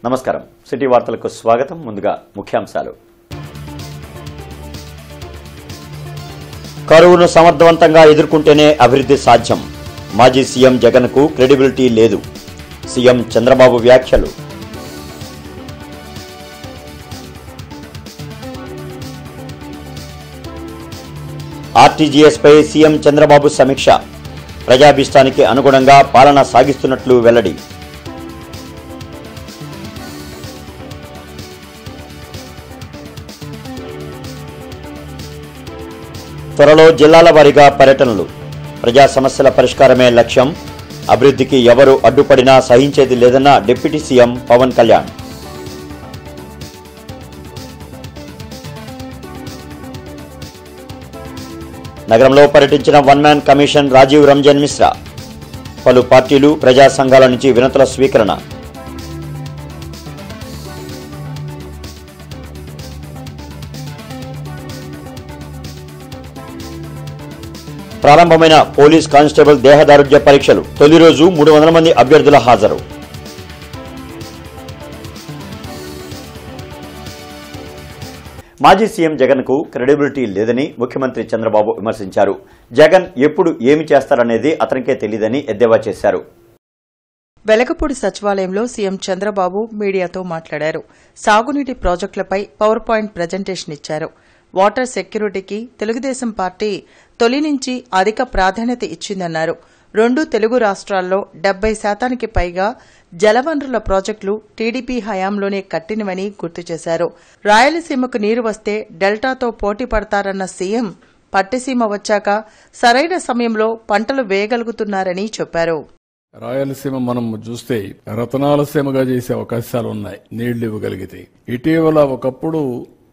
నమస్కారం. సిటీ వార్తలకు స్వాగతం. ముందుగా ముఖ్యాంశాలు. కరువును సమర్థవంతంగా ఎదుర్కొంటేనే అభివృద్ధి సాధ్యం. మాజీ సీఎం జగన్కు క్రెడిబిలిటీ లేదు. సీఎం చంద్రబాబు వ్యాఖ్యలు. ఆర్టీజీఎస్ పై సీఎం చంద్రబాబు సమీక్ష. ప్రజాభీష్టానికి అనుగుణంగా పాలన సాగిస్తున్నట్లు వెల్లడి. త్వరలో జిల్లాల వారీగా పర్యటనలు. ప్రజా సమస్యల పరిష్కారమే లక్ష్యం. అభివృద్ధికి ఎవరు అడ్డుపడినా సహించేది లేదన్న డిప్యూటీ సీఎం పవన్ కళ్యాణ్. నగరంలో పర్యటించిన one man commission Rajiv Ranjan Mishra. పలు పార్టీలు ప్రజా సంఘాల నుంచి వినతుల స్వీకరణ. ప్రారంభమైన పోలీస్ కానిస్టేబుల్ దేహదారుఢ్య పరీక్షలు. తొలి రోజు 300 మంది అభ్యర్థుల హాజరు. మాజీ సీఎం జగన్కు క్రెడిబిలిటీ లేదని ముఖ్యమంత్రి చంద్రబాబు విమర్శించారు. జగన్ ఎప్పుడు ఏమి చేస్తారనేది అతనికే తెలియదని ఎద్దేవా చేశారు. వెలగపూడి సచివాలయంలో సీఎం చంద్రబాబు మీడియాతో మాట్లాడారు. సాగునీటి ప్రాజెక్టులపై పవర్ పాయింట్ ప్రజెంటేషన్ ఇచ్చారు. వాటర్ సెక్యూరిటీకి తెలుగుదేశం పార్టీ తొలి నుంచి అధిక ప్రాధాన్యత ఇచ్చిందన్నారు. 2 తెలుగు రాష్ట్రాల్లో 70% పైగా జలవనరుల ప్రాజెక్టులు టీడీపీ హయాంలోనే కట్టినవని గుర్తు చేశారు. రాయలసీమకు నీరు వస్తే డెల్టాతో పోటీ పడతారన్న సీఎం పట్టిసీమ వచ్చాక సరైన సమయంలో పంటలు వేయగలుగుతున్నారని చెప్పారు. రాయలసీమ మనం చూస్తే రతనాల సీమగా చేసే అవకాశాలు ఉన్నాయి నీళ్లు ఇవ్వగలిగితే. ఇటీవల ఒకప్పుడు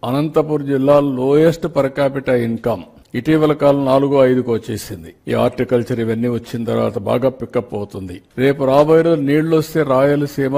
అనంతపురం జిల్లా లోయెస్ట్ పర్ క్యాపిటల్ ఇన్కమ్ ఇటీవల కాలం 4-5కు వచ్చేసింది. ఈ హార్టికల్చర్ ఇవన్నీ వచ్చిన తర్వాత బాగా పికప్ అవుతుంది. రేపు రాబోయే రోజు నీళ్లు వస్తే రాయలసీమ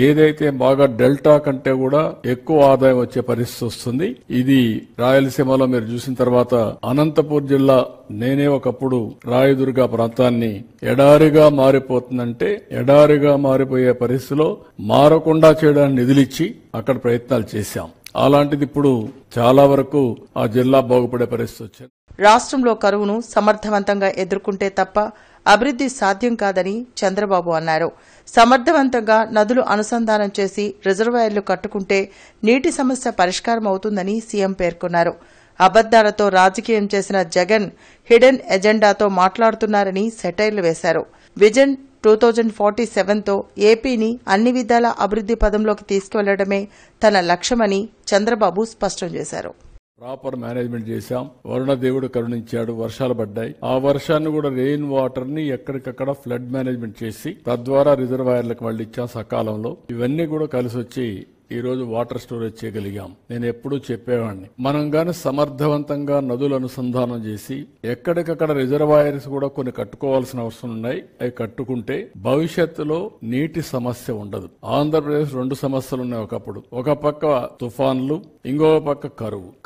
ఏదైతే బాగా డెల్టా కంటే కూడా ఎక్కువ ఆదాయం వచ్చే పరిస్థితి వస్తుంది. ఇది రాయలసీమలో మీరు చూసిన తర్వాత అనంతపురం జిల్లా నేనే ఒకప్పుడు రాయదుర్గ ప్రాంతాన్ని ఎడారిగా మారిపోతుందంటే ఎడారిగా మారిపోయే పరిస్థితిలో మారకుండా చేయడానికి నిధులిచ్చి అక్కడ ప్రయత్నాలు చేశాం. అలాంటిది ఇప్పుడు చాలా వరకు ఆ జిల్లా బాగుపడే పరిస్థితి వచ్చింది. రాష్ట్రంలో కరువును సమర్థవంతంగా ఎదుర్కొంటే తప్ప అభివృద్ధి సాధ్యం కాదని చంద్రబాబు అన్నారు. సమర్థవంతంగా నదులు అనుసంధానం చేసి రిజర్వాయర్లు కట్టుకుంటే నీటి సమస్య పరిష్కారం అవుతుందని సీఎం పేర్కొన్నారు. అబద్దాలతో రాజకీయం చేసిన జగన్ హిడెన్ ఎజెండాతో మాట్లాడుతున్నారని సెటైర్లు వేశారు. విజన్ 2047తో ఏపీని అన్ని విధాల అభివృద్ధి పదంలోకి తీసుకువెళ్లడమే తన లక్ష్యమని చంద్రబాబు స్పష్టం చేశారు. ప్రాపర్ మేనేజ్మెంట్ చేశాం. వరుణ దేవుడు కరుణించాడు, వర్షాలు పడ్డాయి. ఆ వర్షాన్ని కూడా రెయిన్ వాటర్ ని ఎక్కడికక్కడ ఫ్లడ్ మేనేజ్మెంట్ చేసి తద్వారా రిజర్వాయర్లకు మళ్ళీ ఇచ్చాం సకాలంలో. ఇవన్నీ కూడా కలిసి వచ్చి ఈ రోజు వాటర్ స్టోరేజ్ చేయగలిగాం. నేను ఎప్పుడూ చెప్పేవాడిని, మనం గాని సమర్థవంతంగా నదులు అనుసంధానం చేసి ఎక్కడికక్కడ రిజర్వాయర్స్ కూడా కొన్ని కట్టుకోవాల్సిన అవసరం ఉన్నాయి. అవి కట్టుకుంటే భవిష్యత్తులో నీటి సమస్య ఉండదు. ఆంధ్రప్రదేశ్ 2 సమస్యలు ఉన్నాయి. ఒకప్పుడు ఒక పక్క తుఫాన్లు, ఇంకో పక్క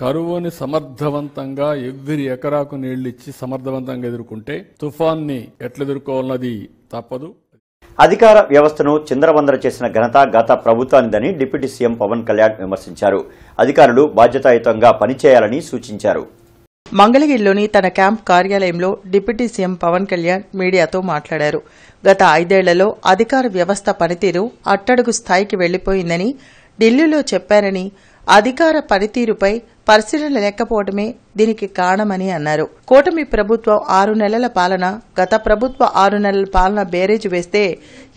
కరువుని సమర్థవంతంగా ఎవ్రీ ఎకరాకు నీళ్లు ఇచ్చి సమర్థవంతంగా ఎదుర్కొంటే తుఫాన్ని ఎట్లా ఎదుర్కోవాలన్నది తప్పదు. అధికార వ్యవస్థను చిందరవందర చేసిన ఘనత గత ప్రభుత్వానిదని డిప్యూటీ సీఎం పవన్ కళ్యాణ్ విమర్శించారు. అధికారులు బాధ్యతాయుతంగా పనిచేయాలని సూచించారు. మంగళగిరిలోని తన క్యాంప్ కార్యాలయంలో డిప్యూటీ సీఎం పవన్ కళ్యాణ్ మీడియాతో మాట్లాడారు. గత 5 ఏళ్లలో అధికార వ్యవస్థ పనితీరు అట్టడుగు స్థాయికి వెళ్లిపోయిందని ఢిల్లీలో చెప్పారని, అధికార పనితీరుపై పరిశీలన లేకపోవడమే దీనికి కారణమని అన్నారు. కూటమి ప్రభుత్వం 6 నెలల పాలన, గత ప్రభుత్వ 6 నెలల పాలన బేరేజు వేస్తే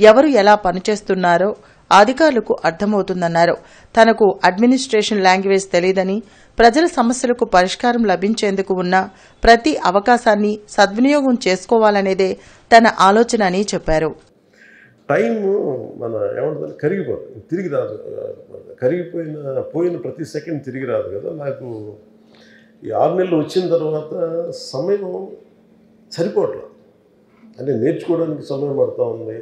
ఎవరు ఎలా పనిచేస్తున్నారో అధికారులకు అర్థమవుతుందన్నారు. తనకు అడ్మినిస్ట్రేషన్ లాంగ్వేజ్ తెలియదని, ప్రజల సమస్యలకు పరిష్కారం లభించేందుకు ఉన్న ప్రతి అవకాశాన్ని సద్వినియోగం చేసుకోవాలనేదే తన ఆలోచన అని చెప్పారు. టైము మన ఏమంటుంది కరిగిపోతుంది, తిరిగి రాదు. పోయిన ప్రతి సెకండ్ తిరిగి రాదు కదా. నాకు ఈ 6 నెలలు వచ్చిన తర్వాత సమయం సరిపోవట్లేదు. అంటే నేర్చుకోవడానికి సమయం పడుతూ ఉంది.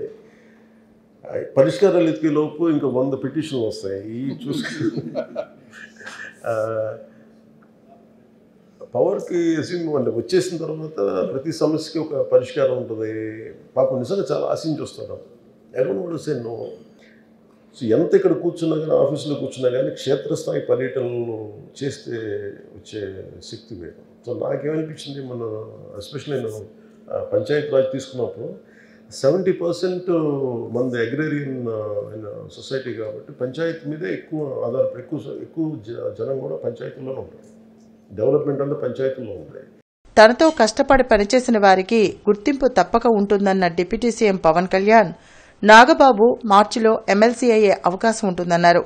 పరిష్కారాలు ఎత్తికే లోపు ఇంకా 100 పిటిషన్లు వస్తాయి. ఈ పవర్కి అంటే వచ్చేసిన తర్వాత ప్రతి సమస్యకి ఒక పరిష్కారం ఉంటుంది. పాపం నిజంగా చాలా ఆశించి వస్తారు. ఎవరు కూడా నో. సో ఎంత ఇక్కడ కూర్చున్నా కానీ, ఆఫీసులో కూర్చున్నా కానీ క్షేత్రస్థాయి పర్యటనలు చేస్తే వచ్చే శక్తి వేరు. సో నాకేమనిపించింది, మన ఎస్పెషల్లీ నేను పంచాయతీ రాజ్ తీసుకున్నప్పుడు 70% మనది అగ్రేరియన్ సొసైటీ కాబట్టి పంచాయతీ మీదే ఎక్కువ ఆధారపడి ఎక్కువ జనం కూడా పంచాయతీల్లోనే ఉంటారు. డెవలప్మెంట్ అంతా పంచాయతీల్లో ఉంటాయి. తనతో కష్టపడి పనిచేసిన వారికి గుర్తింపు తప్పక ఉంటుందన్న డిప్యూటీ సీఎం పవన్ కళ్యాణ్, నాగబాబు మార్చిలో ఎమ్మెల్సీ అయ్యే అవకాశం ఉంటుందన్నారు.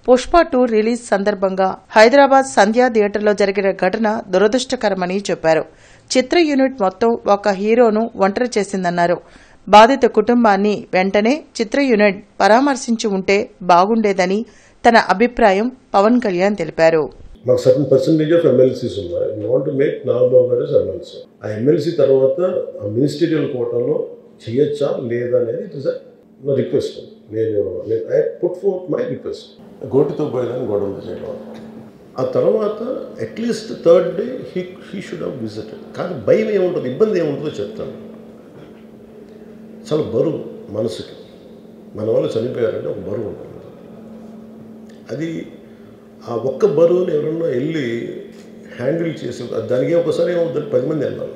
పుష్ప 2 రిలీజ్ సందర్భంగా హైదరాబాద్ సంధ్యా థియేటర్లో జరిగిన ఘటన దురదృష్టకరమని చెప్పారు. చిత్ర యూనిట్ మొత్తం ఒక హీరోను ఒంటరి చేసిందన్నారు. బాధిత కుటుంబాన్ని వెంటనే చిత్ర యూనిట్ పరామర్శించి ఉంటే బాగుండేదని తన అభిప్రాయం పవన్ కళ్యాణ్ తెలిపారు. మాకు సర్టన్ పర్సంటేజ్ ఆఫ్ ఎమ్మెల్సీస్ ఉన్నాయి. You want to make Nagababu గారు ఎమ్మెల్సీ. ఆ ఎమ్మెల్సీ తర్వాత ఆ మినిస్టీరియల్ కోటాలో చేయొచ్చా లేదా అనేది ఇట్ ఇస్ నా రిక్వెస్ట్. నేను I put forth my request. గోటితో పోయేదాన్ని గొడవలు చేయడం. ఆ తర్వాత at least third day he should have visited. కానీ భయం ఏముంటుంది, ఇబ్బంది ఏముంటుందో చెప్తాను. చాలా బరువు మనసుకి, మన వాళ్ళు చనిపోయారంటే ఒక బరువు ఉంటుంది. అది ఆ ఒక్క బరువుని ఎవరన్నా వెళ్ళి హ్యాండిల్ చేసి, దానికి ఒకసారి ఏమవుతుంది, 10 మంది వెళ్ళాలి.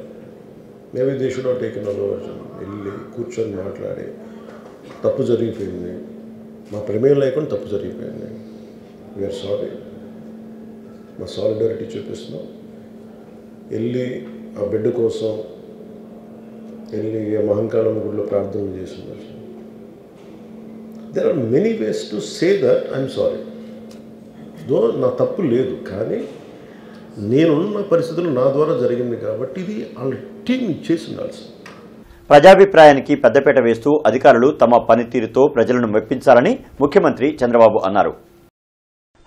Maybe they should have taken aversion. వెళ్ళి కూర్చొని మాట్లాడి, తప్పు జరిగిపోయింది, మా ప్రమేయం లేకుండా తప్పు జరిగిపోయింది, వీఆర్ సారీ, మా సాలిడారిటీ చూపిస్తున్నాం. వెళ్ళి ఆ బిడ్డ కోసం వెళ్ళి మహంకాళం గుడిలో ప్రార్థన చేస్తున్నారు. There are many ways to say that I'm sorry. Though నా తప్పు లేదు, కానీ నేనున్న పరిస్థితులు నా ద్వారా జరిగింది కాబట్టి ఇది వాళ్ళ టీం చేసి ఉండాల్సింది. ప్రజాభిప్రాయానికి పెద్దపీట వేస్తూ అధికారులు తమ పనితీరుతో ప్రజలను మెప్పించాలని ముఖ్యమంత్రి చంద్రబాబు అన్నారు.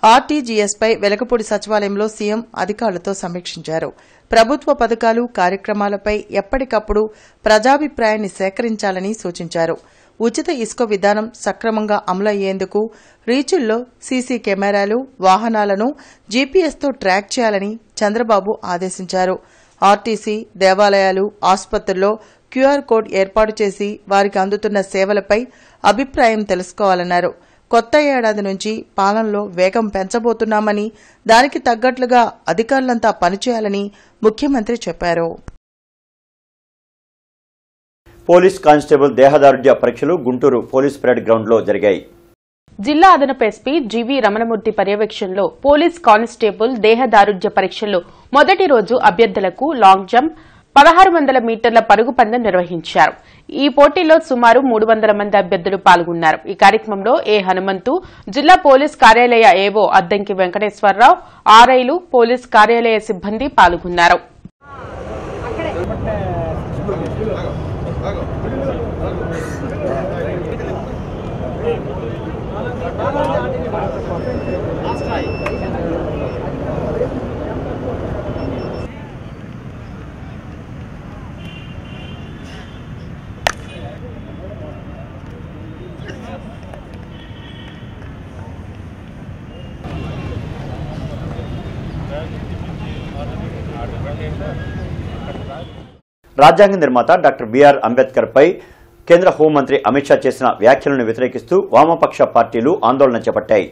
ఆర్టీజీఎస్పై వెలగపూడి సచివాలయంలో సీఎం అధికారులతో సమీక్షించారు. ప్రభుత్వ పథకాలు, కార్యక్రమాలపై ఎప్పటికప్పుడు ప్రజాభిప్రాయాన్ని సేకరించాలని సూచించారు. ఉచిత ఇసుక విధానం సక్రమంగా అమలయ్యేందుకు రీచుల్లో సీసీ కెమెరాలు, వాహనాలను జీపీఎస్తో ట్రాక్ చేయాలని చంద్రబాబు ఆదేశించారు. ఆర్టీసీ, దేవాలయాలు, ఆసుపత్రుల్లో క్యూఆర్ కోడ్ ఏర్పాటు చేసి వారికి అందుతున్న సేవలపై అభిప్రాయం తెలుసుకోవాలన్నారు. కొత్త ఏడాది నుంచి పాలనలో వేగం పెంచబోతున్నామని, దానికి తగ్గట్లుగా అధికారులంతా పనిచేయాలని ముఖ్యమంత్రి చెప్పారు. పోలీస్ కానిస్టేబుల్ దేహదారుఢ్య పరీక్షలు గుంటూరు పోలీస్ పరేడ్ గ్రౌండ్లో జరిగాయి. జిల్లా అదనపు ఎస్పీ జీవీ రమణమూర్తి పర్యవేక్షణలో పోలీస్ కానిస్టేబుల్ దేహదారుఢ్య పరీక్షల్లో మొదటి రోజు అభ్యర్థులకు లాంగ్ జంప్, 1600 మీటర్ల పరుగు పందెం నిర్వహించారు. ఈ పోటీలో సుమారు 300 మంది అభ్యర్థులు పాల్గొన్నారు. ఈ కార్యక్రమంలో ఏ హనుమంతు, జిల్లా పోలీస్ కార్యాలయ ఏవో అద్దంకి వెంకటేశ్వరరావు, ఆర్ఐలు, పోలీస్ కార్యాలయ సిబ్బంది పాల్గొన్నారు. రాజ్యాంగ నిర్మాత డాక్టర్ బిఆర్ అంబేద్కర్ పై కేంద్ర హోంమంత్రి అమిత్ షా చేసిన వ్యాఖ్యలను వ్యతిరేకిస్తూ వామపక్ష పార్టీలు ఆందోళన చేపట్టాయి.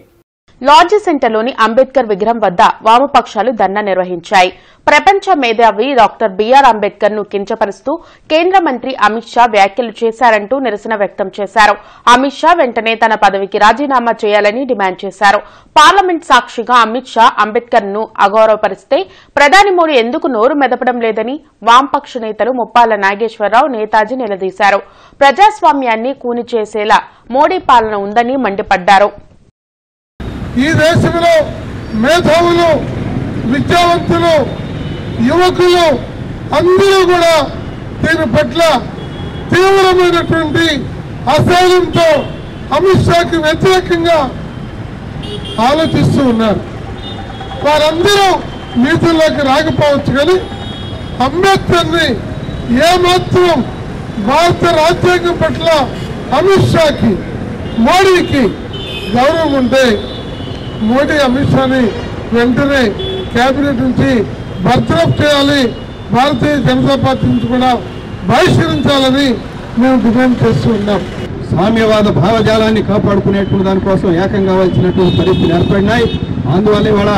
లాడ్జి సెంటర్లోని అంబేద్కర్ విగ్రహం వద్ద వామపక్షాలు ధర్నా నిర్వహించాయి. ప్రపంచ మేధావి డాక్టర్ బిఆర్ అంబేద్కర్ ను కించపరుస్తూ కేంద్ర మంత్రి అమిత్ షా వ్యాఖ్యలు చేశారంటూ నిరసన వ్యక్తం చేశారు. అమిత్ షా వెంటనే తన పదవికి రాజీనామా చేయాలని డిమాండ్ చేశారు. పార్లమెంట్ సాక్షిగా అమిత్ షా అంబేద్కర్ ను అగౌరవపరిస్తే ప్రధాని మోడీ ఎందుకు నోరు మెదపడం లేదని వామపక్ష నేతలు ముప్పాల నాగేశ్వరరావు, నేతాజీ నిలదీశారు. ప్రజాస్వామ్యాన్ని కూని చేసేలా మోడీ పాలన ఉందని మండిపడ్డారు. ఈ దేశంలో మేధావులు, విద్యావంతులు, యువకులు అందరూ కూడా దీని పట్ల తీవ్రమైనటువంటి అసహనంతో అమిత్ షాకి వ్యతిరేకంగా ఆలోచిస్తూ ఉన్నారు. వారందరూ నీతుల్లోకి రాకపోవచ్చు, కానీ అంబేద్కర్ని ఏమాత్రం భారత రాజ్యాంగం పట్ల అమిత్ షాకి, మోడీకి గౌరవం ఉంటే మోడీ అమిత్ షాని వెంటనే కేబినెట్ నుంచి బర్తరఫ్ చేయాలి, భారతీయ జనతా పార్టీ నుంచి కూడా బహిష్కరించాలని మేము డిమాండ్ చేస్తూ ఉన్నాం. సామ్యవాద భావజాలాన్ని కాపాడుకునేటువంటి దానికోసం ఏకం కావాల్సినటువంటి పరిస్థితులు ఏర్పడినాయి. అందువల్ల ఇవాళ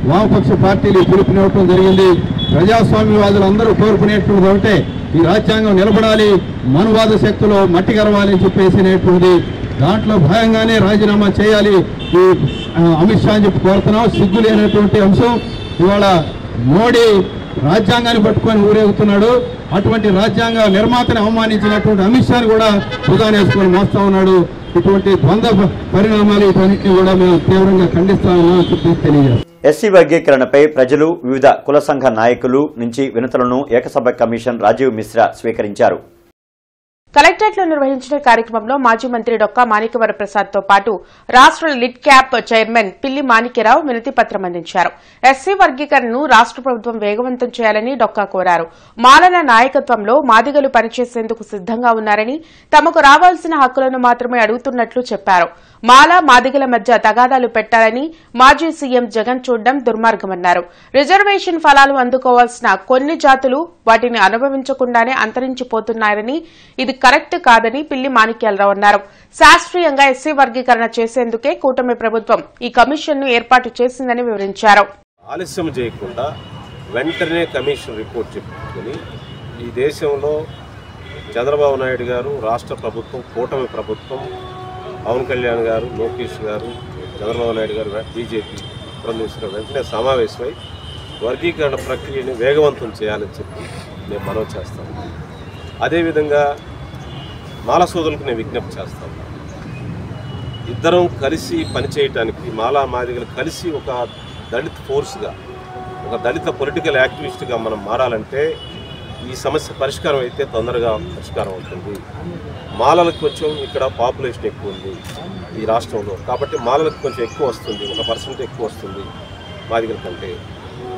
వామపక్ష పార్టీలు పిలుపునివ్వటం జరిగింది. ప్రజాస్వామ్యవాదులు అందరూ కోరుకునేటువంటిది ఒకటే, ఈ రాజ్యాంగం నిలబడాలి, మనువాద శక్తులు మట్టి గరవాలి అని చెప్పేసినటువంటిది. దాంట్లో భాగంగానే రాజీనామా చేయాలి ఈ అమిత్ షా అని చెప్పి కోరుతున్నాం. సిగ్గు లేనటువంటి అంశం. ఇవాళ మోడీ రాజ్యాంగాన్ని పట్టుకొని ఊరేగుతున్నాడు. అటువంటి రాజ్యాంగ నిర్మాతని అవమానించినటువంటి అమిత్ షాని కూడా ప్రధాని వేసుకొని మోస్తా ఉన్నాడు. ఇటువంటి ద్వంద్వ పరిణామాలు ఇవన్నింటినీ కూడా మేము తీవ్రంగా ఖండిస్తామని చెప్పి తెలియజేస్తాం. ఎస్సీ వర్గీకరణపై ప్రజలు, వివిధ కుల సంఘ నాయకులు నుంచి వినతులను ఏకసభ్య కమిషన్ రాజీవ్ మిశ్రా స్వీకరించారు. కలెక్టరేట్లో నిర్వహించిన కార్యక్రమంలో మాజీ మంత్రి డొక్కా మాణిక్యవర ప్రసాద్ తో పాటు రాష్ట్ర లిడ్ క్యాప్ చైర్మన్ పిల్లి మాణిక్యరావు వినతి పత్రం అందించారు. ఎస్సీ వర్గీకరణను రాష్ట్ర ప్రభుత్వం వేగవంతం చేయాలని డొక్కా కోరారు. మాలల నాయకత్వంలో మాదిగలు పనిచేసేందుకు సిద్దంగా ఉన్నారని, తమకు రావాల్సిన హక్కులను మాత్రమే అడుగుతున్నట్లు చెప్పారు. మాల మాదిగల మధ్య తగాదాలు పెట్టాలని మాజీ సీఎం జగన్ చూడడం దుర్మార్గమన్నారు. రిజర్వేషన్ ఫలాలు అందుకోవాల్సిన కొన్ని జాతులు వాటిని అనుభవించకుండానే అంతరించిపోతున్నారని, ఇది కరెక్ట్ కాదని పిల్లి మాణిక్యాలరావు అన్నారు. శాస్త్రీయంగా ఎస్సీ వర్గీకరణ చేసేందుకే కూటమి ప్రభుత్వం ఈ కమిషన్ను ఏర్పాటు చేసిందని వివరించారు. ఆలస్యం చేయకుండా వెంటనే కమిషన్ రిపోర్ట్ చెప్పుకొని ఈ దేశంలో చంద్రబాబు నాయుడు గారు, రాష్ట్ర ప్రభుత్వం, కూటమి ప్రభుత్వం, పవన్ కళ్యాణ్ గారు, లోకేష్ గారు, చంద్రబాబు నాయుడు గారు, బీజేపీ ప్రతినిధులు వెంటనే సమావేశమై వర్గీకరణ ప్రక్రియని వేగవంతం చేయాలని చెప్పి నేను మనవి చేస్తాను. అదేవిధంగా మాల సోదరులకు నేను విజ్ఞప్తి చేస్తాను. ఇద్దరం కలిసి పనిచేయటానికి, మాలా మాదిగలు కలిసి ఒక దళిత ఫోర్స్గా, ఒక దళిత పొలిటికల్ యాక్టివిస్ట్గా మనం మారాలంటే ఈ సమస్య పరిష్కారం అయితే తొందరగా పరిష్కారం అవుతుంది. మాలలకు కొంచెం ఇక్కడ పాపులేషన్ ఎక్కువ ఉంది ఈ రాష్ట్రంలో, కాబట్టి మాలలకు కొంచెం ఎక్కువ వస్తుంది, 1% ఎక్కువ వస్తుంది మాదిగల కంటే.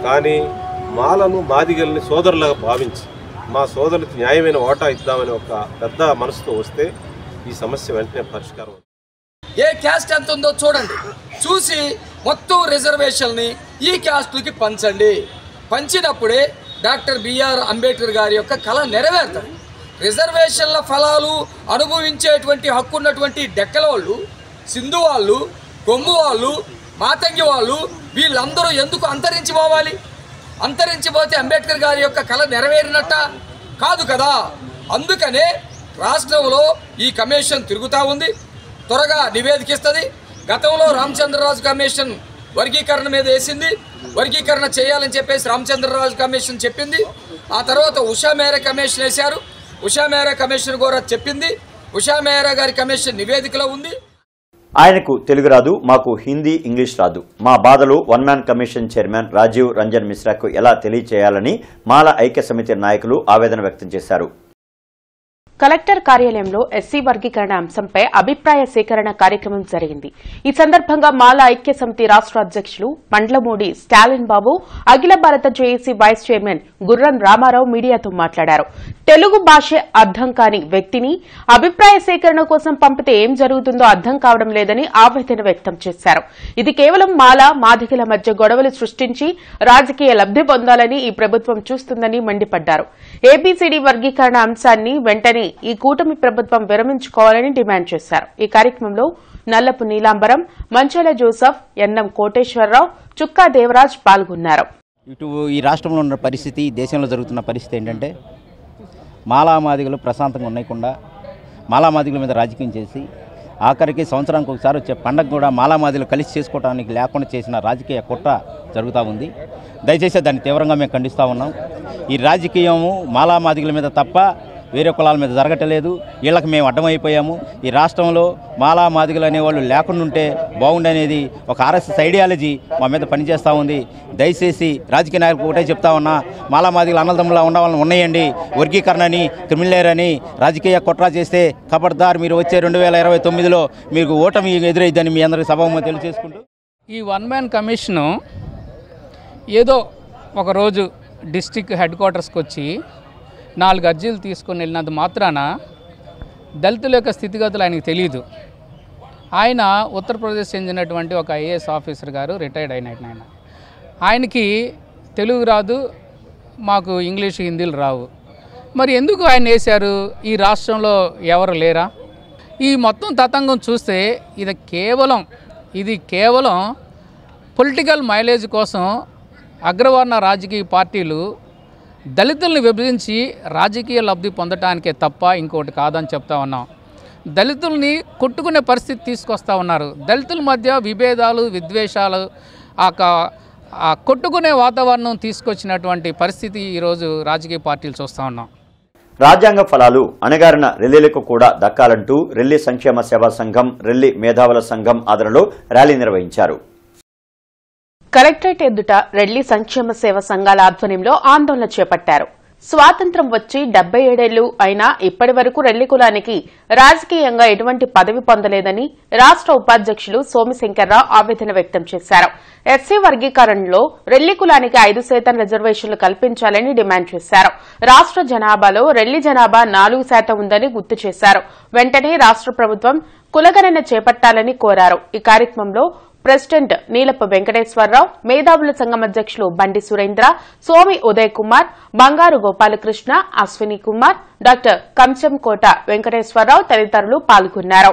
కానీ మాలను మాదిగల్ని సోదరులుగా భావించి మా సోదరులకు న్యాయమైన ఓటా ఇద్దామని ఒక పెద్ద మనసుతో వస్తే ఈ సమస్య వెంటనే పరిష్కారం. ఏ క్యాస్ట్ ఎంత ఉందో చూడండి, చూసి మొత్తం రిజర్వేషన్ని ఈ క్యాస్ట్లకి పంచండి. పంచినప్పుడే డాక్టర్ బిఆర్ అంబేద్కర్ గారి యొక్క కళ నెరవేరుతుంది. రిజర్వేషన్ల ఫలాలు అనుభవించేటువంటి హక్కు ఉన్నటువంటి డెక్కల వాళ్ళు, సింధు వాళ్ళు, కొమ్ము వాళ్ళు, మాతంగి వాళ్ళు, వీళ్ళందరూ ఎందుకు అంతరించిపోవాలి? అంతరించిపోతే అంబేద్కర్ గారి యొక్క కళ నెరవేరినట్ట కాదు కదా. అందుకనే రాష్ట్రంలో ఈ కమిషన్ తిరుగుతూ ఉంది, త్వరగా నివేదిక ఇస్తుంది. గతంలో రామచంద్రరాజు కమిషన్ వర్గీకరణ మీద వేసింది, వర్గీకరణ చేయాలని చెప్పేసి రామచంద్రరాజు కమిషన్ చెప్పింది. ఆ తర్వాత ఉషా మేరా కమిషన్ వేశారు, ఉషా మేరా కమిషన్ కూడా చెప్పింది. ఉషా మేరా గారి కమిషన్ నివేదికలో ఉంది. ఆయనకు తెలుగు రాదు, మాకు హిందీ, ఇంగ్లీష్ రాదు. మా బాధలు one man commission chairman Rajiv Ranjan మిశ్రాకు ఎలా తెలియచేయాలని మాల ఐక్య సమితి నాయకులు ఆవేదన వ్యక్తం చేశారు. కలెక్టర్ కార్యాలయంలో ఎస్సీ వర్గీకరణ అంశంపై అభిప్రాయ సేకరణ కార్యక్రమం జరిగింది. ఈ సందర్భంగా మాల ఐక్య సమితి రాష్ట్ర అధ్యక్షులు మండ్లమూడి స్టాలిన్ బాబు, అఖిల భారత జేఏసీ వైస్ చైర్మన్ గుర్రం రామారావు మీడియాతో మాట్లాడారు. తెలుగు భాష అర్థం కాని వ్యక్తిని అభిప్రాయ సేకరణ కోసం పంపితే ఏం జరుగుతుందో అర్థం కావడం లేదని ఆవేదన వ్యక్తం చేశారు. ఇది కేవలం మాల మాదిగల మధ్య గొడవలు సృష్టించి రాజకీయ లబ్ది పొందాలని ఈ ప్రభుత్వం చూస్తుందని మండిపడ్డారు. ఏబీసీడీ వర్గీకరణ అంశాన్ని వెంటనే ఈ కూటమి ప్రభుత్వం విరమించుకోవాలని డిమాండ్ చేశారు. ఈ కార్యక్రమంలో నల్లపు నీలాంబరం, మంచాల జోసెఫ్, ఎన్నం కోటేశ్వరరావు, చుక్కా దేవరాజ్ పాల్గొన్నారు. ఇటు ఈ రాష్ట్రంలో ఉన్న పరిస్థితి, దేశంలో జరుగుతున్న పరిస్థితి ఏంటంటే మాలామాదిగలు ప్రశాంతంగా ఉండకుండా మాలామాదిగల మీద రాజకీయం చేసి ఆఖరికి సంవత్సరానికి ఒకసారి వచ్చే పండగ కూడా మాలామాదిగలు కలిసి చేసుకోవడానికి లేకుండా చేసిన రాజకీయ కుట్ర జరుగుతూ ఉంది. దయచేసి దాన్ని తీవ్రంగా మేము ఖండిస్తూ ఉన్నాం. ఈ రాజకీయము మాలామాదిగల మీద తప్ప వేరే కులాల మీద జరగట్లేదు. వీళ్ళకి మేము అడ్డమైపోయాము. ఈ రాష్ట్రంలో మాలా మాదిగలు అనేవాళ్ళు లేకుండా ఉంటే బాగుండనేది ఒక ఆర్ఎస్ఎస్ ఐడియాలజీ మా మీద పనిచేస్తూ ఉంది. దయచేసి రాజకీయ నాయకులకు ఒకటే చెప్తా ఉన్నా, మాలా మాదిగలు అన్నదమ్ములా ఉండవాలని ఉన్నాయండి. వర్గీకరణని, క్రిమినల్ అని రాజకీయ కుట్ర చేస్తే ఖబర్దార్, మీరు వచ్చే 2029లో మీకు ఓటమి ఎదురైద్దని మీ అందరికీ సభాముఖంగా తెలియజేసుకుంటూ, ఈ వన్ మ్యాన్ కమిషను ఏదో ఒకరోజు డిస్ట్రిక్ట్ హెడ్ క్వార్టర్స్కి వచ్చి 4 అర్జీలు తీసుకొని వెళ్ళినంత మాత్రాన దళితుల యొక్క స్థితిగతులు ఆయనకు తెలియదు. ఆయన ఉత్తరప్రదేశ్ చెందినటువంటి ఒక ఐఏఎస్ ఆఫీసర్ గారు, రిటైర్డ్ అయిన ఆయనకి తెలుగు రాదు, మాకు ఇంగ్లీష్ హిందీలు రావు. మరి ఎందుకు ఆయన వేశారు? ఈ రాష్ట్రంలో ఎవరు లేరా? ఈ మొత్తం తతంగం చూస్తే ఇది కేవలం పొలిటికల్ మైలేజ్ కోసం అగ్రవర్ణ రాజకీయ పార్టీలు దళితుల్ని విభజించి రాజకీయ లబ్ధి పొందటానికే తప్ప ఇంకోటి కాదని చెప్తా ఉన్నాం. దళితుల్ని కొట్టుకునే పరిస్థితి తీసుకొస్తా ఉన్నారు. దళితుల మధ్య విభేదాలు, విద్వేషాలు, ఆ కొట్టుకునే వాతావరణం తీసుకొచ్చినటువంటి పరిస్థితి ఈరోజు రాజకీయ పార్టీలు చూస్తూ ఉన్నాం. రాజ్యాంగ ఫలాలు అణగారిన రెల్లీలకు కూడా దక్కాలంటూ రెల్లి సంక్షేమ సేవా సంఘం, రెల్లి మేధావుల సంఘం ఆధ్వర్యంలో ర్యాలీ నిర్వహించారు. కలెక్టరేట్ ఎదుట రెల్లి సంక్షేమ సేవ సంఘాల ఆధ్వర్యంలో ఆందోళన చేపట్టారు. స్వాతంత్ర్యం వచ్చి 77 ఏళ్లు అయినా ఇప్పటి వరకు రెల్లి కులానికి రాజకీయంగా ఎటువంటి పదవి పొందలేదని రాష్ట ఉపాధ్యక్షులు సోమిశంకర్రావు ఆవేదన వ్యక్తం చేశారు. ఎస్సీ వర్గీకరణలో రెల్లి కులానికి 5% రిజర్వేషన్లు కల్పించాలని డిమాండ్ చేశారు. రాష్ట జనాభాలో రెల్లి జనాభా 4% ఉందని గుర్తు చేశారు. వెంటనే రాష్ట ప్రభుత్వం కులగణన చేపట్టాలని కోరారు. ఈ కార్యక్రమంలో ప్రెసిడెంట్ నీలప్ప వెంకటేశ్వరరావు, మేధావుల సంఘం అధ్యక్షులు బండి సురేంద్ర, సోమి ఉదయ్ కుమార్, బంగారు గోపాలకృష్ణ, అశ్విని కుమార్, డాక్టర్ కంచంకోట వెంకటేశ్వరరావు తదితరులు పాల్గొన్నారు.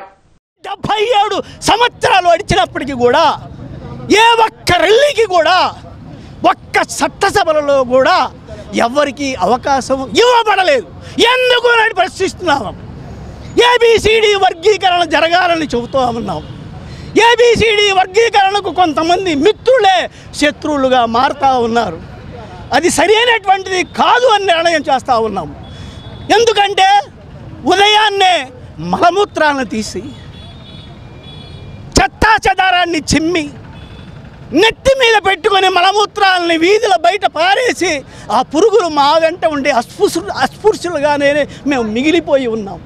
77 సంవత్సరాలు అడిచినప్పటికీ కూడా ఏ ఒక్క రెల్లికి కూడా ఒక్క చట్టసభలలో కూడా ఎవరికి అవకాశం ఇవ్వబడలేదు. ఎందుకు అని ప్రశ్నిస్తున్నాము. ఏబిసిడి వర్గీకరణ జరగాలని చెబుతూ ఉన్నాం. ఏబిసిడి వర్గీకరణకు కొంతమంది మిత్రులే శత్రువులుగా మారుతూ ఉన్నారు. అది సరైనటువంటిది కాదు అని నిర్ణయం చేస్తూ ఉన్నాము. ఎందుకంటే ఉదయాన్నే మలమూత్రాలను తీసి చెత్తా చెదారాన్ని చిమ్మి నెత్తి మీద పెట్టుకుని మలమూత్రాలని వీధుల బయట పారేసి ఆ పురుగులు మా వెంట ఉండే అస్పృశ్యులుగానే మేము మిగిలిపోయి ఉన్నాం.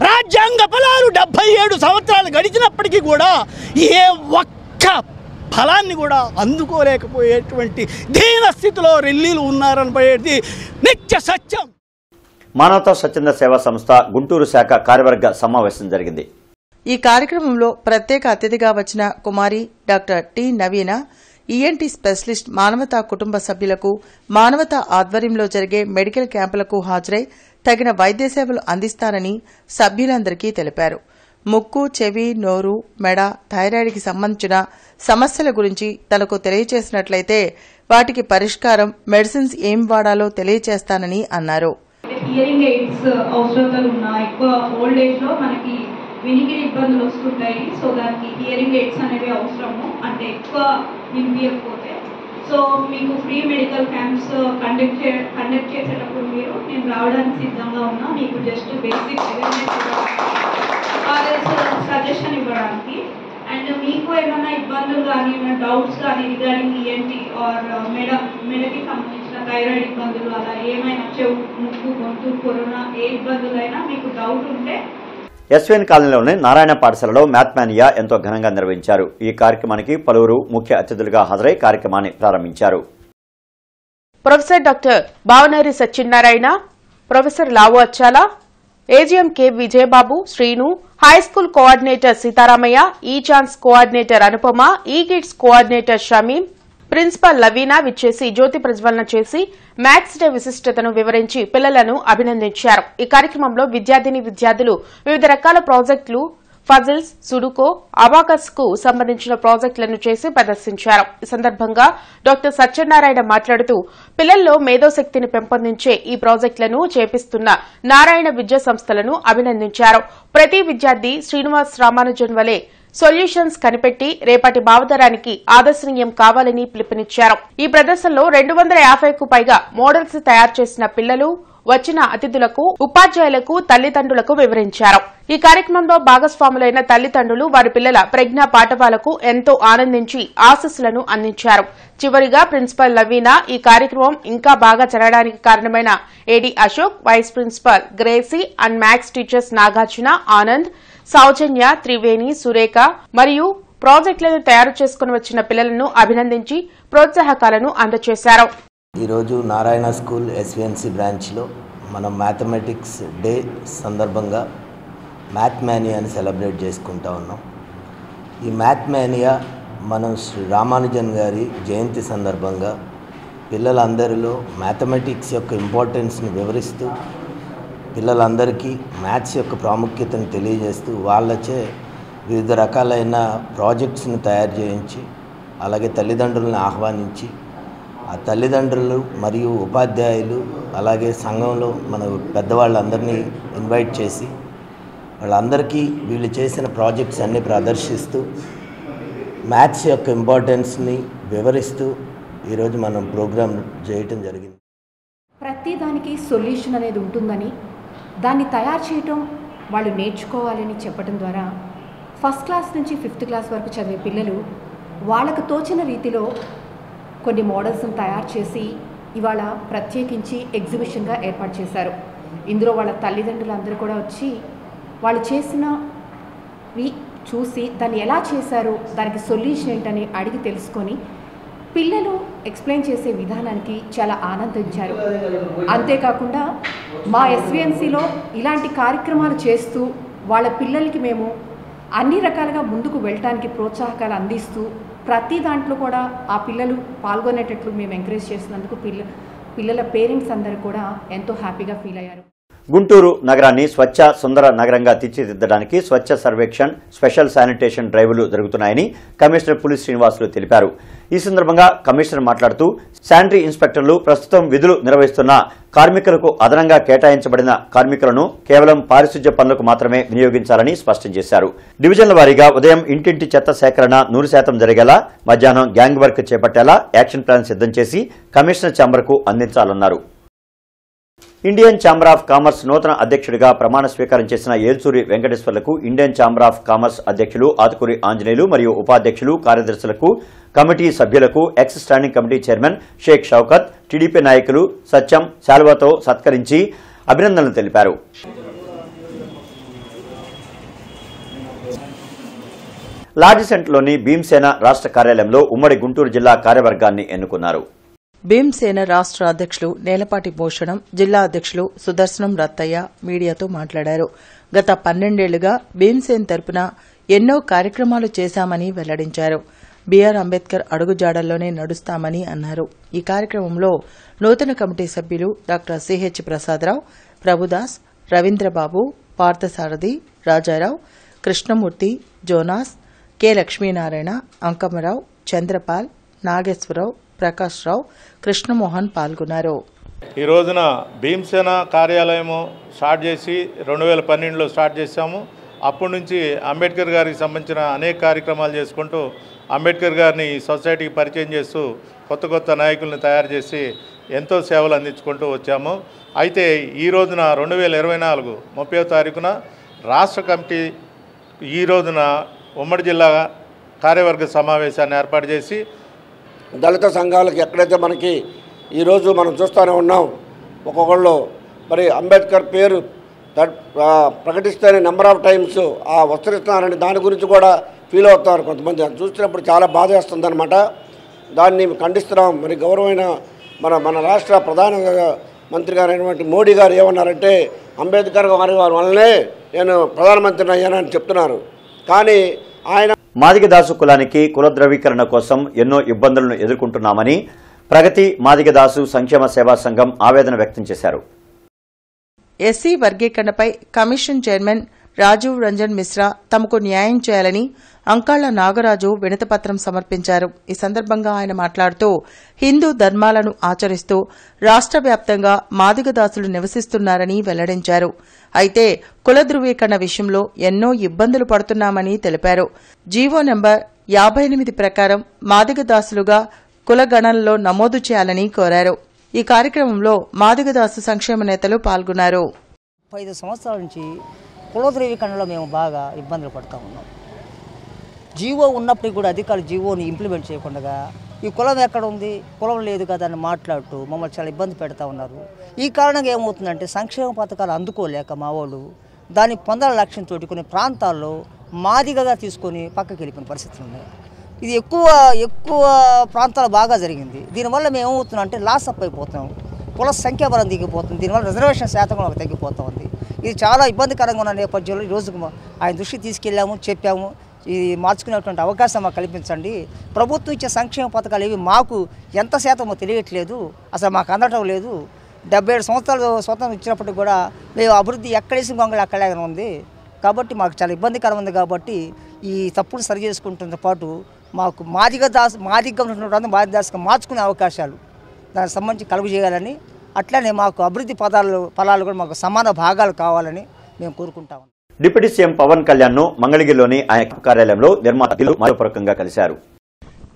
రాజ్యాంగ ఫలాలు 77 సంవత్సరాలు గడిచినప్పటికీ కూడా ఏ ఒక్క ఫలాన్ని కూడా అందుకోలేకపోయేటువంటి దీన స్థితిలో రెల్లీలు ఉన్నారనిపోయేది నిత్య సత్యం. మానవతా స్వచ్ఛంద సేవా సంస్థ గుంటూరు శాఖ కార్యవర్గ సమావేశం జరిగింది. ఈ కార్యక్రమంలో ప్రత్యేక అతిథిగా వచ్చిన కుమారి డాక్టర్ టి నవీన ఈఎన్టీ స్పెషలిస్ట్ మానవతా కుటుంబ సభ్యులకు మానవతా ఆధ్వర్యంలో జరిగే మెడికల్ క్యాంపులకు హాజరై తగిన వైద్య సేవలు అందిస్తానని సభ్యులందరికీ తెలిపారు. ముక్కు, చెవి, నోరు, మెడ, థైరాయిడ్కి సంబంధించిన సమస్యల గురించి తనకు తెలియజేసినట్లయితే వాటికి పరిష్కారం, మెడిసిన్స్ ఏం వాడాలో తెలియజేస్తానని అన్నారు. హియరింగ్ ఎయిడ్స్ అవసరతలు ఉన్నాయి. ఎక్కువ ఓల్డ్ ఏజ్ లో మనకి వినికిడి ఇబ్బందులు వస్తుంటాయి. సో దానికి హియరింగ్ ఎయిడ్స్ అనేవి అవసరము. అంటే ఎక్కువ వినిపించకపోతే సో మీకు ఫ్రీ మెడికల్ క్యాంప్స్ కండక్ట్ చేసేటప్పుడు నేను రావడానికి సిద్ధంగా ఉన్నా. మీకు జస్ట్ బేసిక్ సజెషన్ ఇవ్వడానికి. అండ్ మీకు ఏమైనా ఇబ్బందులు కానీ ఏమైనా డౌట్స్ కానీ రిగార్డింగ్ ఈఎన్టీ ఆర్ మెడకి సంబంధించిన థైరాయిడ్ ఇబ్బందులు అలా ఏమైనా చెవు, ముక్కు, గొంతు, కరోనా ఏ ఇబ్బందులైనా మీకు డౌట్ ఉంటే ఎస్వీఎన్ కాలనీలోని నారాయణ పాఠశాలలో మ్యాథ్మానియా ఎంతో ఘనంగా నిర్వహించారు. ఈ కార్యక్రమానికి పలువురు ముఖ్య అతిథులుగా హాజరై కార్యక్రమాన్ని ప్రారంభించారు. Professor doctor Bhavaneri Satyanarayana, professor Lavu Achala, AGM K Vijayababu, Srinu, high school coordinator Sitaramayya, ఈ ఛాన్స్ కోఆర్డినేటర్ అనుపమ, ఈ kids coordinator Shamim, principal Lavina విచ్చేసి జ్యోతి ప్రజ్వలన చేసి మ్యాథ్స్ డే విశిష్టతను వివరించి పిల్లలను అభినందించారు. ఈ కార్యక్రమంలో విద్యార్థులు వివిధ రకాల ప్రాజెక్టులు, ఫజిల్స్, సుడుకో, అబాకస్ కు సంబంధించిన ప్రాజెక్టులను చేసి ప్రదర్శించారు. ఈ సందర్భంగా డాక్టర్ సత్యనారాయణ మాట్లాడుతూ పిల్లల్లో మేధోశక్తిని పెంపొందించే ఈ ప్రాజెక్టులను చేపిస్తున్న నారాయణ విద్యా సంస్థలను అభినందించారు. ప్రతి విద్యార్థి శ్రీనివాస్ రామానుజన్ వలె సొల్యూషన్స్ కనిపెట్టి రేపటి భావతరానికి ఆదర్శనీయం కావాలని పిలుపునిచ్చారు. ఈ ప్రదర్శనలో 250కు పైగా మోడల్స్ తయారు చేసిన పిల్లలు వచ్చిన అతిథులకు, ఉపాధ్యాయులకు, తల్లిదండ్రులకు వివరించారు. ఈ కార్యక్రమంలో భాగస్వాములైన తల్లిదండ్రులు వారి పిల్లల ప్రజ్ఞా పాఠవాలకు ఎంతో ఆనందించి ఆశీస్సులను అందించారు. చివరిగా ప్రిన్సిపల్ లవీనా ఈ కార్యక్రమం ఇంకా బాగా జరగడానికి కారణమైన AD Ashok, vice principal Gracy and maths teachers Nagarjuna, Anand, Soujanya, Triveni, Surekha మరియు ప్రాజెక్టులను తయారు చేసుకుని వచ్చిన పిల్లలను అభినందించి ప్రోత్సాహకాలను అందజేశారు. ఈరోజు నారాయణ స్కూల్ ఎస్వీఎన్సీ బ్రాంచ్లో మనం మ్యాథమెటిక్స్ డే సందర్భంగా మ్యాథ్ మేనియాని సెలబ్రేట్ చేసుకుంటా ఉన్నాం. ఈ మ్యాథ్ మేనియా మనం శ్రీ రామానుజన్ గారి జయంతి సందర్భంగా పిల్లలందరిలో మ్యాథమెటిక్స్ యొక్క ఇంపార్టెన్స్ని వివరిస్తూ పిల్లలందరికీ మ్యాథ్స్ యొక్క ప్రాముఖ్యతను తెలియజేస్తూ వాళ్ళచే వివిధ రకాలైన ప్రాజెక్ట్స్ని తయారు చేయించి అలాగే తల్లిదండ్రులను ఆహ్వానించి ఆ తల్లిదండ్రులు మరియు ఉపాధ్యాయులు అలాగే సంఘంలో మన పెద్దవాళ్ళందరినీ ఇన్వైట్ చేసి వాళ్ళందరికీ వీళ్ళు చేసిన ప్రాజెక్ట్స్ అన్నీ ప్రదర్శిస్తూ మ్యాథ్స్ యొక్క ఇంపార్టెన్స్ని వివరిస్తూ ఈరోజు మనం ప్రోగ్రామ్ చేయటం జరిగింది. ప్రతి దానికి సొల్యూషన్ అనేది ఉంటుందని దాన్ని తయారు చేయటం వాళ్ళు నేర్చుకోవాలని చెప్పడం ద్వారా ఫస్ట్ క్లాస్ నుంచి 5th క్లాస్ వరకు చదివే పిల్లలు వాళ్ళకు తోచిన రీతిలో కొన్ని మోడల్స్ని తయారు చేసి ఇవాళ ప్రత్యేకించి ఎగ్జిబిషన్గా ఏర్పాటు చేశారు. ఇందులో వాళ్ళ తల్లిదండ్రులందరూ కూడా వచ్చి వాళ్ళు చేసినవి చూసి దాన్ని ఎలా చేశారు, దానికి సొల్యూషన్ ఏంటని అడిగి తెలుసుకొని పిల్లలు ఎక్స్ప్లెయిన్ చేసే విధానానికి చాలా ఆనందించారు. అంతేకాకుండా మా ఎస్విఎన్సిలో ఇలాంటి కార్యక్రమాలు చేస్తూ వాళ్ళ పిల్లలకి మేము అన్ని రకాలుగా ముందుకు వెళ్ళటానికి ప్రోత్సాహకాలు అందిస్తూ ప్రతి దాంట్లో కూడా ఆ పిల్లలు పాల్గొనేటట్లు మేము ఎంకరేజ్ చేసినందుకు పిల్లల పేరెంట్స్ అందరూ కూడా ఎంతో హ్యాపీగా ఫీల్ అయ్యారు. గుంటూరు నగరాన్ని స్వచ్ఛ సుందర నగరంగా తీర్చిదిద్దడానికి స్వచ్ఛ సర్వేక్షణ్ స్పెషల్ శానిటేషన్ డ్రైవ్లు జరుగుతున్నాయని కమిషనర్ పులి శ్రీనివాసులు తెలిపారు. ఈ సందర్భంగా కమిషనర్ మాట్లాడుతూ శానిటరీ ఇన్స్పెక్టర్లు ప్రస్తుతం విధులు నిర్వహిస్తున్న కార్మికులకు అదనంగా కేటాయించబడిన కార్మికులను కేవలం పారిశుధ్య పనులకు మాత్రమే వినియోగించాలని స్పష్టం చేశారు. డివిజన్ల వారీగా ఉదయం ఇంటింటి చెత్త సేకరణ 100% జరిగేలా, మధ్యాహ్నం గ్యాంగ్ వర్క్ చేపట్టేలా యాక్షన్ ప్లాన్ సిద్ధం చేసి కమిషనర్ ఛాంబర్కు అందించాలన్నారు. ఇండియన్ ఛాంబర్ ఆఫ్ కామర్స్ నూతన అధ్యక్షుడిగా ప్రమాణ స్వీకారం చేసిన ఏల్సూరి వెంకటేశ్వర్లకు ఇండియన్ ఛాంబర్ ఆఫ్ కామర్స్ అధ్యక్షులు ఆతుకూరి ఆంజనేయులు మరియు ఉపాధ్యక్షులు, కార్యదర్శులకు, కమిటీ సభ్యులకు ex standing committee chairman Sheikh Shoukat, TDP నాయకులు సత్యం శాల్వాతో సత్కరించి అభినందనలు తెలిపారు. లాడ్జి సెంటర్లోని భీమసేన రాష్ట్ర కార్యాలయంలో ఉమ్మడి గుంటూరు జిల్లా కార్యవర్గాన్ని ఎన్నుకున్నారు. భీమసేన రాష్ట్ర అధ్యక్షులు నేలపాటి భూషణం, జిల్లా అధ్యక్షులు సుదర్శనం రత్తయ్య మీడియాతో మాట్లాడారు. గత 12 ఏళ్లుగా భీమసేన తరపున ఎన్నో కార్యక్రమాలు చేశామని వెల్లడించారు. బీఆర్ అంబేద్కర్ అడుగుజాడల్లోనే నడుస్తామని అన్నారు. ఈ కార్యక్రమంలో నూతన కమిటీ సభ్యులు doctor CH Prasadarao, Prabhudas, Ravindrababu, Parthasarathi, Rajarao, Krishnamurthy, Jonas, K Lakshminarayana, Ankammarao, Chandrapal, Nageswararao, Prakash Rao, Krishnamohan పాల్గొన్నారు. ఈ రోజున భీమసేన కార్యాలయము స్టార్ట్ చేసి 2012లో స్టార్ట్ చేశాము. అప్పటి నుంచి అంబేద్కర్ గారికి సంబంధించిన అనేక కార్యక్రమాలు చేసుకుంటూ అంబేద్కర్ గారిని సొసైటీకి పరిచయం చేస్తూ కొత్త కొత్త నాయకుల్ని తయారు చేసి ఎంతో సేవలు అందించుకుంటూ వచ్చాము. అయితే ఈ రోజున 2024 30వ తారీఖున రాష్ట్ర కమిటీ ఈ రోజున ఉమ్మడి జిల్లా కార్యవర్గ సమావేశాన్ని ఏర్పాటు చేసి దళిత సంఘాలకు ఎక్కడైతే మనకి ఈరోజు మనం చూస్తూనే ఉన్నాం, ఒక్కొక్కళ్ళు మరి అంబేద్కర్ పేరు ప్రకటిస్తేనే నెంబర్ ఆఫ్ టైమ్స్ ఆ వస్త్రిస్తున్నారని దాని గురించి కూడా ఫీల్ అవుతారు కొంతమంది. అది చూసినప్పుడు చాలా బాధ వేస్తుందన్నమాట. దాన్ని ఖండిస్తున్నాం. మరి గౌరవమైన మన రాష్ట్ర ప్రధాన మంత్రి గారైనటువంటి మోడీ గారు ఏమన్నారంటే అంబేద్కర్ గారి వల్లనే నేను ప్రధానమంత్రిని అయ్యానని చెప్తున్నారు. కానీ ఆయన మాదిగదాసు కులానికి కుల ద్రవీకరణ కోసం ఎన్నో ఇబ్బందులను ఎదుర్కొంటున్నామని ప్రగతి మాదిగదాసు సంక్షేమ సేవా సంఘం ఆవేదన వ్యక్తం చేశారు. ఎస్సీ వర్గీకరణపై కమిషన్ చైర్మన్ రాజీవ్ రంజన్ మిశ్రా తమకు న్యాయం చేయాలని అంకాళ్ల నాగరాజు వినతిపత్రం సమర్పించారు. ఈ సందర్భంగా ఆయన మాట్లాడుతూ హిందూ ధర్మాలను ఆచరిస్తూ రాష్ట్ర వ్యాప్తంగా మాదిగదాసులు నివసిస్తున్నారని వెల్లడించారు. అయితే కుల ధృవీకరణ విషయంలో ఎన్నో ఇబ్బందులు పడుతున్నామని తెలిపారు. జీవో నెంబర్ 58 ప్రకారం మాదిగదాసులుగా కులగణనలో నమోదు చేయాలని కోరారు. ఈ కార్యక్రమంలో మాదిగదాసు సంక్షేమ నేతలు పాల్గొన్నారు. 5 సంవత్సరాల నుంచి కుల ధృవీకరణలో మేము బాగా ఇబ్బందులు పడుతూ ఉన్నాం. జీవో ఉన్నప్పటికీ కూడా అధికారులు జీవోని ఇంప్లిమెంట్ చేయకుండా ఈ కులం ఎక్కడ ఉంది, కులం లేదు కదా అని మాట్లాడుతూ మమ్మల్ని చాలా ఇబ్బంది పెడతా ఉన్నారు. ఈ కారణంగా ఏమవుతుందంటే సంక్షేమ పథకాలు అందుకోలేక మా వాళ్ళు దాన్ని పొందాల లక్ష్యంతో కొన్ని ప్రాంతాల్లో మాదిగగా తీసుకొని పక్కకి వెళ్ళిపోయిన పరిస్థితులు ఉన్నాయి. ఇది ఎక్కువ ప్రాంతాలు బాగా జరిగింది. దీనివల్ల మేము ఏమవుతున్నాం అంటే లాస్ అప్ అయిపోతున్నాం. కుల సంఖ్యాబలం దిగిపోతుంది. దీనివల్ల రిజర్వేషన్ శాతం కూడా తగ్గిపోతూ ఉంది. ఇది చాలా ఇబ్బందికరంగా ఉన్న నేపథ్యంలో ఈరోజు ఆయన దృష్టికి తీసుకెళ్ళాము, చెప్పాము. ఇది మార్చుకునేటువంటి అవకాశం మాకు కల్పించండి. ప్రభుత్వం ఇచ్చే సంక్షేమ పథకాలు ఏవి మాకు ఎంత శాతమో తెలియట్లేదు, అసలు మాకు అందటం లేదు. 77 సంవత్సరాలు స్వతంత్రం ఇచ్చినప్పటికి కూడా మేము అభివృద్ధి ఎక్కడేసి గొంగళి అక్కడలాగా ఉంది. కాబట్టి మాకు చాలా ఇబ్బందికరం ఉంది. కాబట్టి ఈ తప్పులు సరి చేసుకుంటున్న పాటు మాకు మాదిగగా ఉన్నటువంటి మాదిదాసుగా మార్చుకునే అవకాశాలు దానికి సంబంధించి కలుగు చేయాలని, అట్లనే మాకు అభివృద్ధి ఫలాలు కూడా మాకు సమాన భాగాలు కావాలని మేము కోరుకుంటాము. డిప్యూటీ సీఎం పవన్ కళ్యాణ్ ను మంగళగిరిలోని ఆయన కార్యాలయంలో నిర్మాతలు మరోపూర్వకంగా కలిశారు.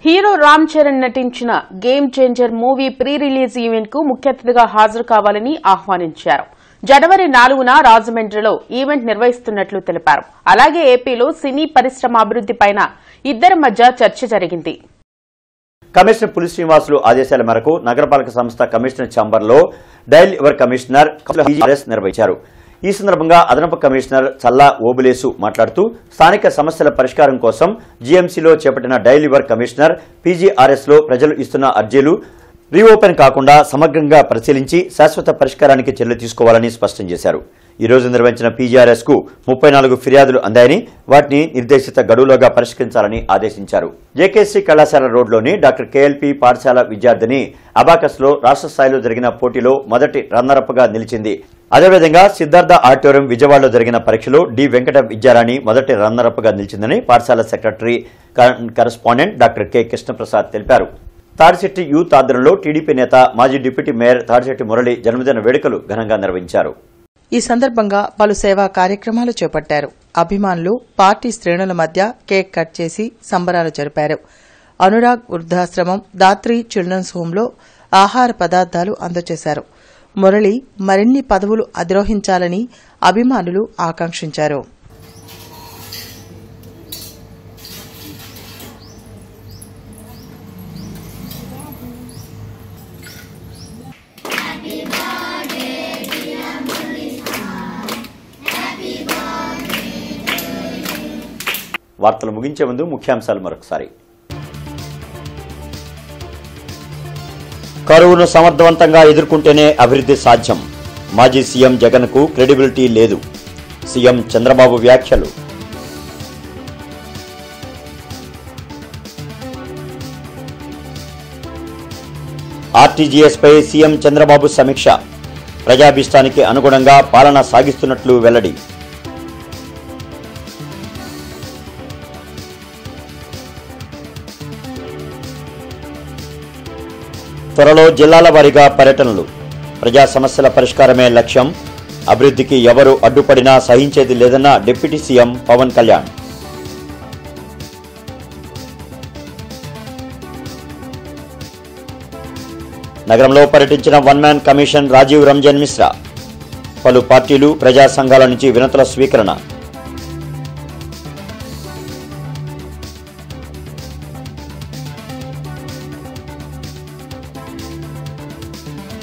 హీరో రామ్ చరణ్ నటించిన game changer movie pre release event కు ముఖ్య అతిథిగా హాజరు కావాలని ఆహ్వానించారు. జనవరి 4న రాజమండ్రిలో ఈవెంట్ నిర్వహిస్తున్నట్లు తెలిపారు. అలాగే ఏపీలో సినీ పరిశ్రమ అభివృద్దిపైన ఇద్దరి మధ్య చర్చ జరిగింది. కమిషనర్ పులి శ్రీనివాసులు ఆదేశాల మేరకు నగరపాలక సంస్థ కమిషనర్ ఛాంబర్లో డయల్ యువర్ కమిషనర్ నిర్వహించారు. ఈ సందర్భంగా అదనపు కమిషనర్ చల్లా ఓబులేసు మాట్లాడుతూ స్థానిక సమస్యల పరిష్కారం కోసం జీఎంసీలో చేపట్టిన డయల్ యువర్ కమిషనర్ పీజీఆర్ఎస్ లో ప్రజలు ఇస్తున్న అర్జీలు రీఓపెన్ కాకుండా సమగ్రంగా పరిశీలించి శాశ్వత పరిష్కారానికి చర్యలు తీసుకోవాలని స్పష్టం చేశారు. ఈ రోజు నిర్వహించిన పీజీఆర్ఎస్ కు 34 ఫిర్యాదులు అందాయని, వాటిని నిర్దేశిత గడువులోగా పరిష్కరించాలని ఆదేశించారు. జేకేసీ కళాశాల రోడ్లోని డాక్టర్ కేఎల్పీ పాఠశాల విద్యార్థిని అబాకస్ లో రాష్ట్ర స్థాయిలో జరిగిన పోటీలో మొదటి రన్నరప్ గా నిలిచింది. అదేవిధంగా సిద్ధార్థ ఆడిటోరియం విజయవాడలో జరిగిన పరీక్షలో డి వెంకట విద్యారాణి మొదటి రన్నరప్ గా నిలిచిందని పాఠశాల secretary correspondent doctor K Krishnaprasad తెలిపారు. తాడిశెట్టి యూత్ ఆధ్వర్యంలో టీడీపీ నేత మాజీ డిప్యూటీ మేయర్ తాడిశెట్టి మురళి జన్మదిన వేడుకలు ఘనంగా నిర్వహించారు. ఈ సందర్భంగా పలు సేవా కార్యక్రమాలు చేపట్టారు. అభిమానులు పార్టీ శ్రేణుల మధ్య కేక్ కట్ చేసి సంబరాలు జరిపారు. అనురాగ్ వృద్ధాశ్రమం, దాత్రి చిల్డ్రన్స్ హోంలో ఆహార పదార్థాలు అందజేశారు. మురళి మరిన్ని పదవులు అధిరోహించాలని అభిమానులు ఆకాంక్షించారు. వార్తలు ముగించే ముందు ముఖ్యాంశాలు మరొకసారి. కరువును సమర్థవంతంగా ఎదుర్కొంటేనే అభివృద్ధి సాధ్యం. మాజీ సీఎం జగన్ కు క్రెడిబిలిటీ లేదు. సీఎం చంద్రబాబు వ్యాఖ్యలు. ఆర్టీజీఎస్ పై సీఎం చంద్రబాబు సమీక్ష. ప్రజాభీష్టానికి అనుగుణంగా పాలన సాగిస్తున్నట్లు వెల్లడి. త్వరలో జిల్లాల వారీగా పర్యటనలు. ప్రజా సమస్యల పరిష్కారమే లక్ష్యం. అభివృద్ధికి ఎవరు అడ్డుపడినా సహించేది లేదన్న డిప్యూటీ సీఎం పవన్ కళ్యాణ్. నగరంలో పర్యటించిన one man commission Rajiv Ranjan Mishra. పలు పార్టీలు, ప్రజా సంఘాల నుంచి వినతుల స్వీకరణ.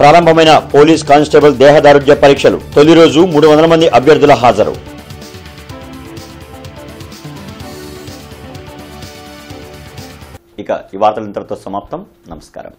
ప్రారంభమైన పోలీస్ కానిస్టేబుల్ దేహదారుఢ్య పరీక్షలు. తొలి రోజు 300 మంది అభ్యర్థుల హాజరు. ఇక ఈ వార్తలు ఇంతటితో సమాప్తం. నమస్కారం.